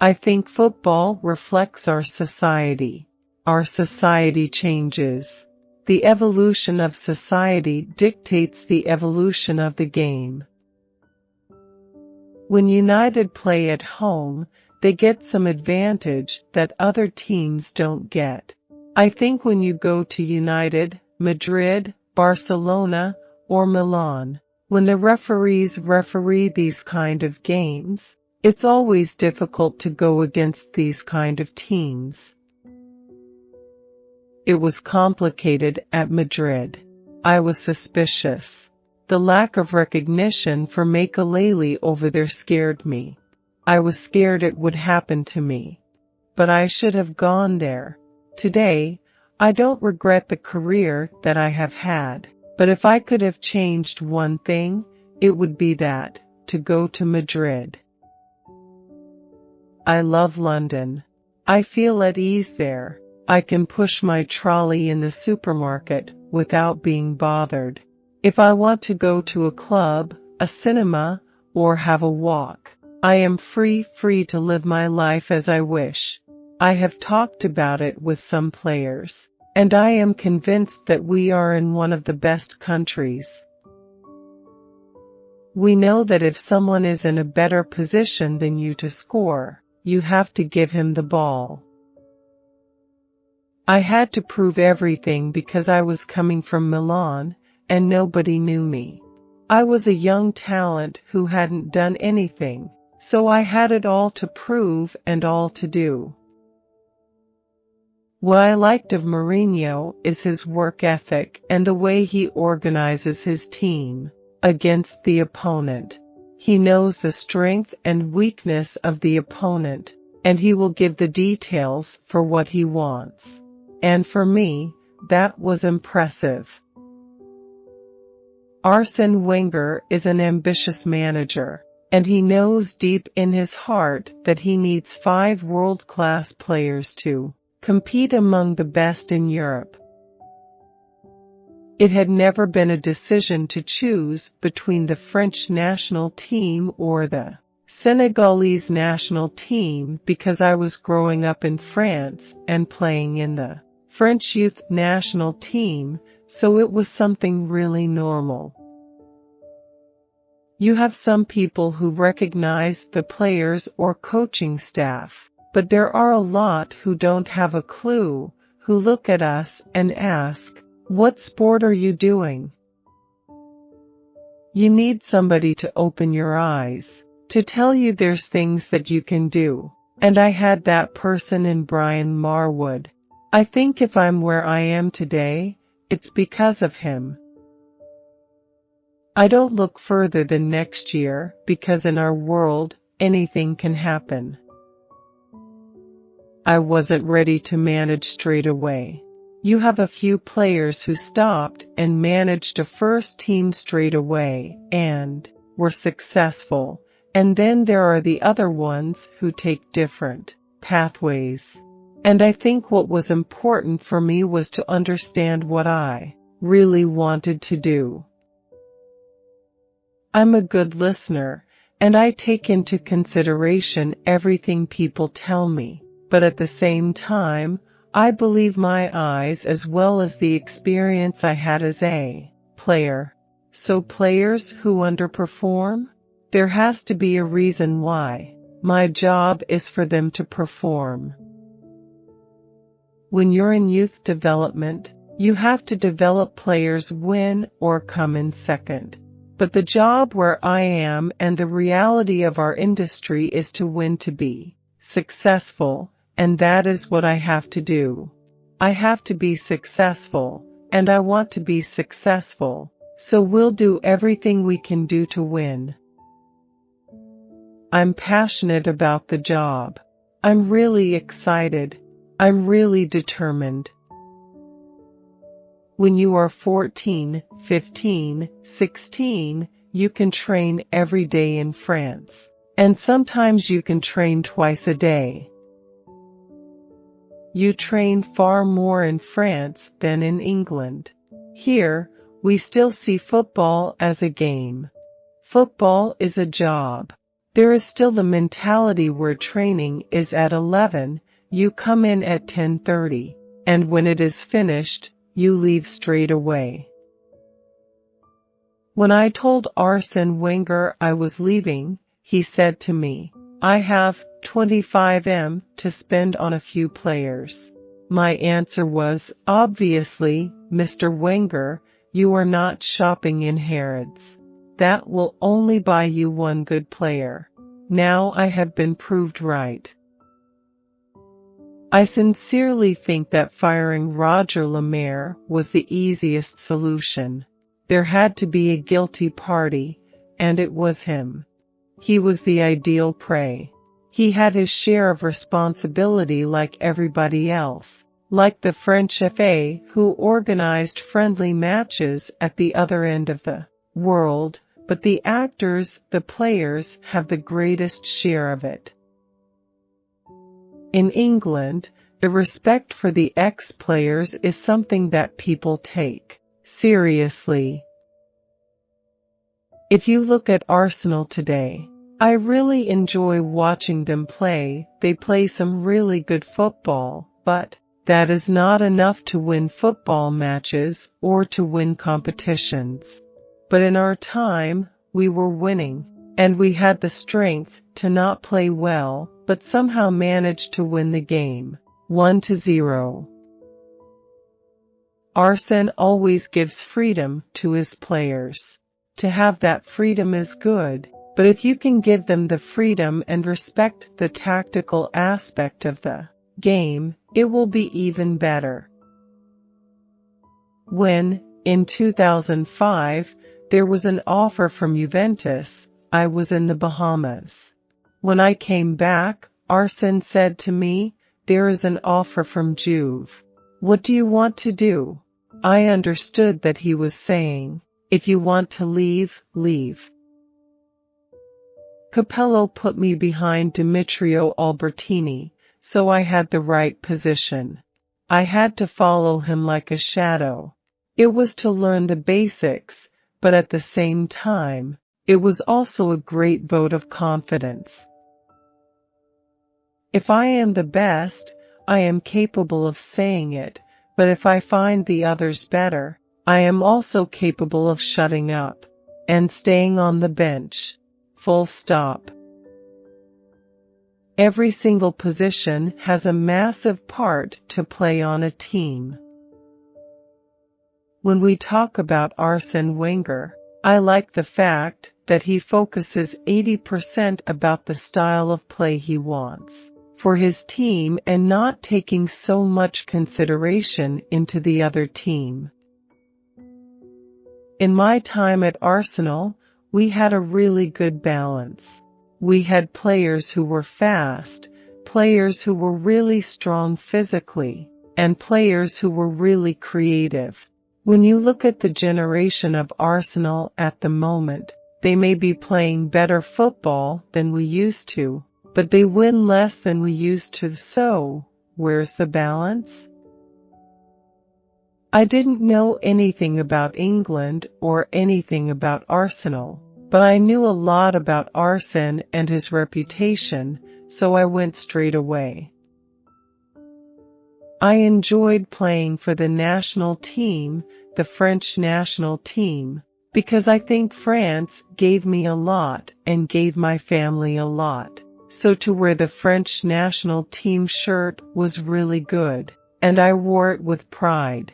I think football reflects our society. Our society changes. The evolution of society dictates the evolution of the game. When United play at home, they get some advantage that other teams don't get. I think when you go to United, Madrid, Barcelona, or Milan, when the referees referee these kind of games, it's always difficult to go against these kind of teams. It was complicated at Madrid. I was suspicious. The lack of recognition for Makelele over there scared me. I was scared it would happen to me. But I should have gone there. Today, I don't regret the career that I have had. But if I could have changed one thing, it would be that, to go to Madrid. I love London. I feel at ease there. I can push my trolley in the supermarket without being bothered. If I want to go to a club, a cinema, or have a walk, I am free to live my life as I wish. I have talked about it with some players, and I am convinced that we are in one of the best countries. We know that if someone is in a better position than you to score, you have to give him the ball. I had to prove everything because I was coming from Milan, and nobody knew me. I was a young talent who hadn't done anything, so I had it all to prove and all to do. What I liked of Mourinho is his work ethic and the way he organizes his team against the opponent. He knows the strength and weakness of the opponent, and he will give the details for what he wants. And for me, that was impressive. Arsène Wenger is an ambitious manager, and he knows deep in his heart that he needs 5 world-class players to compete among the best in Europe. It had never been a decision to choose between the French national team or the Senegalese national team because I was growing up in France and playing in the French youth national team, so it was something really normal. You have some people who recognize the players or coaching staff, but there are a lot who don't have a clue, who look at us and ask, "What sport are you doing?" You need somebody to open your eyes, to tell you there's things that you can do, and I had that person in Brian Marwood. I think if I'm where I am today, it's because of him. I don't look further than next year, because in our world, anything can happen. I wasn't ready to manage straight away. You have a few players who stopped and managed a first team straight away, and were successful, and then there are the other ones who take different pathways. And I think what was important for me was to understand what I really wanted to do. I'm a good listener, and I take into consideration everything people tell me, but at the same time, I believe my eyes as well as the experience I had as a player. So players who underperform? There has to be a reason why. My job is for them to perform. When you're in youth development, you have to develop players win or come in second. But the job where I am and the reality of our industry is to win, to be successful, and that is what I have to do. I have to be successful, and I want to be successful, so we'll do everything we can do to win. I'm passionate about the job. I'm really excited. I'm really determined. When you are 14, 15, 16, you can train every day in France, and sometimes you can train twice a day. You train far more in France than in England. Here, we still see football as a game. Football is a job. There is still the mentality where training is at 11, you come in at 10:30, and when it is finished, you leave straight away. When I told Arsène Wenger I was leaving, he said to me, "I have 25 M to spend on a few players." My answer was, "Obviously, Mr. Wenger, you are not shopping in Harrods. That will only buy you one good player." Now I have been proved right. I sincerely think that firing Roger Lemaire was the easiest solution. There had to be a guilty party, and it was him. He was the ideal prey. He had his share of responsibility like everybody else, like the French FA who organized friendly matches at the other end of the world, but the actors, the players, have the greatest share of it. In England, the respect for the ex-players is something that people take seriously. If you look at Arsenal today, I really enjoy watching them play. They play some really good football, but that is not enough to win football matches or to win competitions. But in our time, we were winning, and we had the strength to not play well, but somehow managed to win the game, 1-0. Arsène always gives freedom to his players. To have that freedom is good, but if you can give them the freedom and respect the tactical aspect of the game, it will be even better. When, in 2005, there was an offer from Juventus, I was in the Bahamas. When I came back, Arsène said to me, "There is an offer from Juve. What do you want to do?" I understood that he was saying, "If you want to leave, leave." Capello put me behind Demetrio Albertini, so I had the right position. I had to follow him like a shadow. It was to learn the basics, but at the same time, it was also a great vote of confidence. If I am the best, I am capable of saying it, but if I find the others better, I am also capable of shutting up and staying on the bench. Full stop. Every single position has a massive part to play on a team. When we talk about Arsène Wenger, I like the fact that he focuses 80% about the style of play he wants for his team and not taking so much consideration into the other team. In my time at Arsenal, we had a really good balance. We had players who were fast, players who were really strong physically, and players who were really creative. When you look at the generation of Arsenal at the moment, they may be playing better football than we used to, but they win less than we used to, so where's the balance? I didn't know anything about England or anything about Arsenal, but I knew a lot about Arsène and his reputation, so I went straight away. I enjoyed playing for the national team, the French national team, because I think France gave me a lot and gave my family a lot. So to wear the French national team shirt was really good, and I wore it with pride.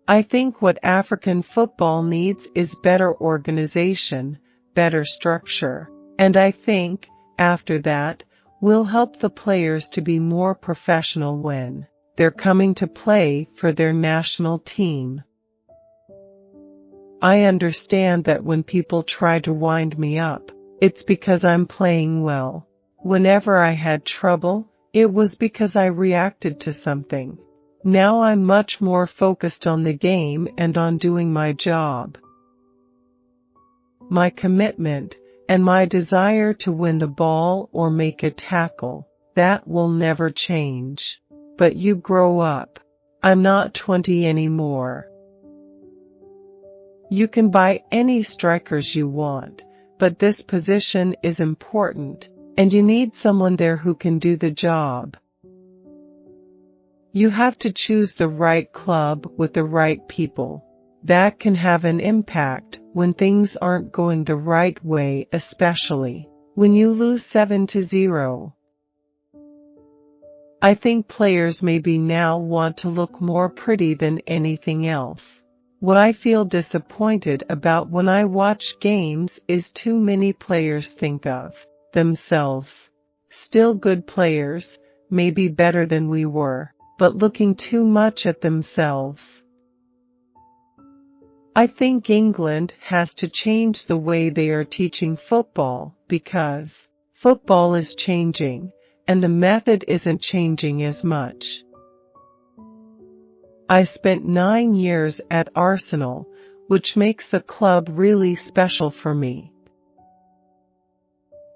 I think what African football needs is better organization, better structure, and I think, after that, we'll help the players to be more professional when they're coming to play for their national team. I understand that when people try to wind me up, it's because I'm playing well. Whenever I had trouble, it was because I reacted to something. Now I'm much more focused on the game and on doing my job. My commitment and my desire to win the ball or make a tackle, that will never change. But you grow up. I'm not 20 anymore. You can buy any strikers you want, but this position is important, and you need someone there who can do the job. You have to choose the right club with the right people. That can have an impact when things aren't going the right way, especially when you lose 7-0. I think players maybe now want to look more pretty than anything else. What I feel disappointed about when I watch games is too many players think of themselves. Still good players, maybe better than we were, but looking too much at themselves. I think England has to change the way they are teaching football, because football is changing, and the method isn't changing as much. I spent 9 years at Arsenal, which makes the club really special for me.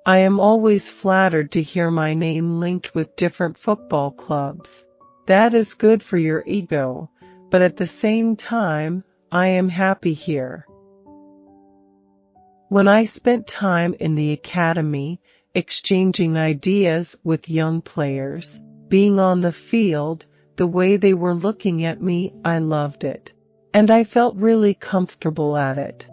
I am always flattered to hear my name linked with different football clubs. That is good for your ego, but at the same time, I am happy here. When I spent time in the academy, exchanging ideas with young players, being on the field, the way they were looking at me, I loved it. And I felt really comfortable at it.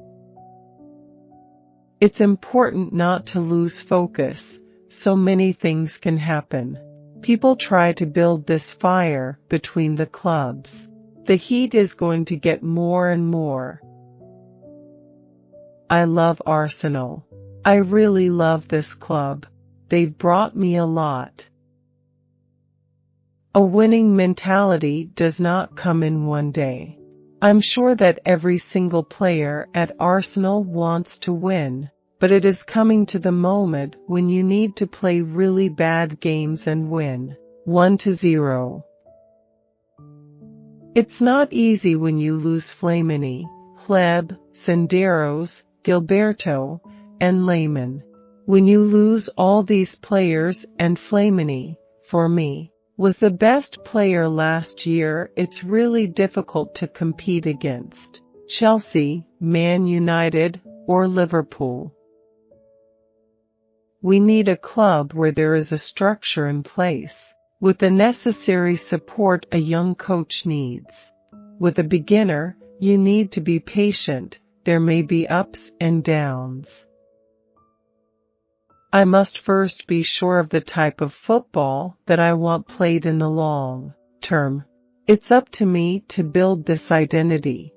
It's important not to lose focus. So many things can happen. People try to build this fire between the clubs. The heat is going to get more and more. I love Arsenal. I really love this club. They've brought me a lot. A winning mentality does not come in one day. I'm sure that every single player at Arsenal wants to win, but it is coming to the moment when you need to play really bad games and win 1-0. It's not easy when you lose Flamini, Hleb, Senderos, Gilberto, and Lehmann. When you lose all these players and Flamini, for me, was the best player last year, it's really difficult to compete against Chelsea, Man United, or Liverpool. We need a club where there is a structure in place, with the necessary support a young coach needs. With a beginner, you need to be patient. There may be ups and downs. I must first be sure of the type of football that I want played in the long term. It's up to me to build this identity.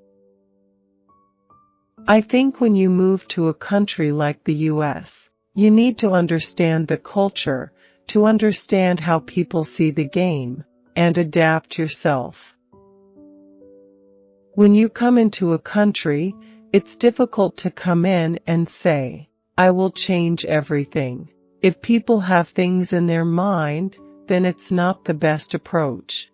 I think when you move to a country like the US, you need to understand the culture, to understand how people see the game, and adapt yourself. When you come into a country, it's difficult to come in and say, I will change everything. If people have things in their mind, then it's not the best approach.